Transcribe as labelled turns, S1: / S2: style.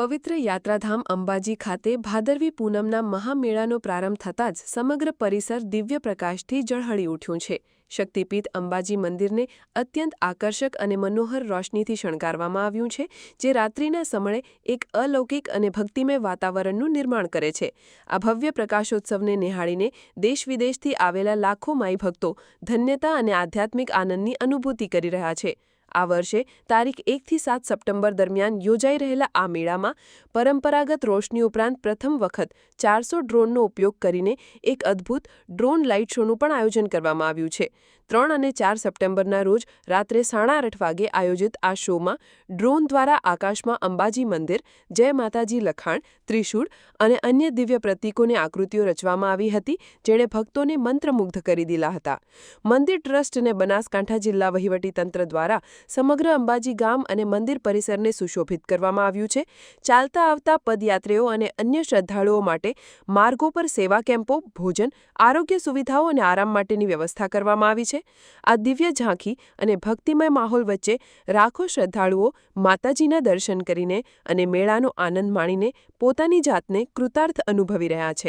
S1: પવિત્ર યાત્રાધામ અંબાજી ખાતે ભાદરવી પૂનમના મહામેળાનો પ્રારંભ થતાં જ સમગ્ર પરિસર દિવ્ય પ્રકાશથી ઝળહળી ઉઠ્યું છે। શક્તિપીઠ અંબાજી મંદિરને અત્યંત આકર્ષક અને મનોહર રોશનીથી શણગારવામાં આવ્યું છે, જે રાત્રિના સમયે એક અલૌકિક અને ભક્તિમય વાતાવરણનું નિર્માણ કરે છે। આ ભવ્ય પ્રકાશોત્સવને નિહાળીને દેશ-વિદેશથી આવેલા લાખો માઈ ભક્તો ધન્યતા અને આધ્યાત્મિક આનંદની અનુભૂતિ કરી રહ્યા છે। આ વર્ષે તારીખ 1 થી 7 સપ્ટેમ્બર દરમિયાન યોજાઈ રહેલા આ મેળામાં પરંપરાગત રોશની ઉપરાંત પ્રથમ વખત 400 ડ્રોનનો ઉપયોગ કરીને એક અદ્ભુત ડ્રોન લાઇટ શોનું પણ આયોજન કરવામાં આવ્યું છે। 3 અને 4 સપ્ટેમ્બરના રોજ રાત્રે 8:30 વાગે આયોજિત આ શોમાં ડ્રોન દ્વારા આકાશમાં અંબાજી મંદિર, જય માતાજી લખાણ, ત્રિશૂળ અને અન્ય દિવ્ય પ્રતીકોની આકૃતિઓ રચવામાં આવી હતી, જેણે ભક્તોને મંત્રમુગ્ધ કરી દીધા હતા। મંદિર ટ્રસ્ટ અને બનાસકાંઠા જિલ્લા વહીવટીતંત્ર દ્વારા સમગ્ર અંબાજી ગામ અને મંદિર પરિસરને સુશોભિત કરવામાં આવ્યું છે। ચાલતા આવતા પદયાત્રીઓ અને અન્ય શ્રદ્ધાળુઓ માટે માર્ગો પર સેવા કેમ્પો, ભોજન, આરોગ્ય સુવિધાઓ અને આરામ માટેની વ્યવસ્થા કરવામાં આવી છે। આ દિવ્ય ઝાંખી અને ભક્તિમય માહોલ વચ્ચે લાખો શ્રદ્ધાળુઓ માતાજીના દર્શન કરીને અને મેળાનો આનંદ માણીને પોતાની જાતને કૃતાર્થ અનુભવી રહ્યા છે।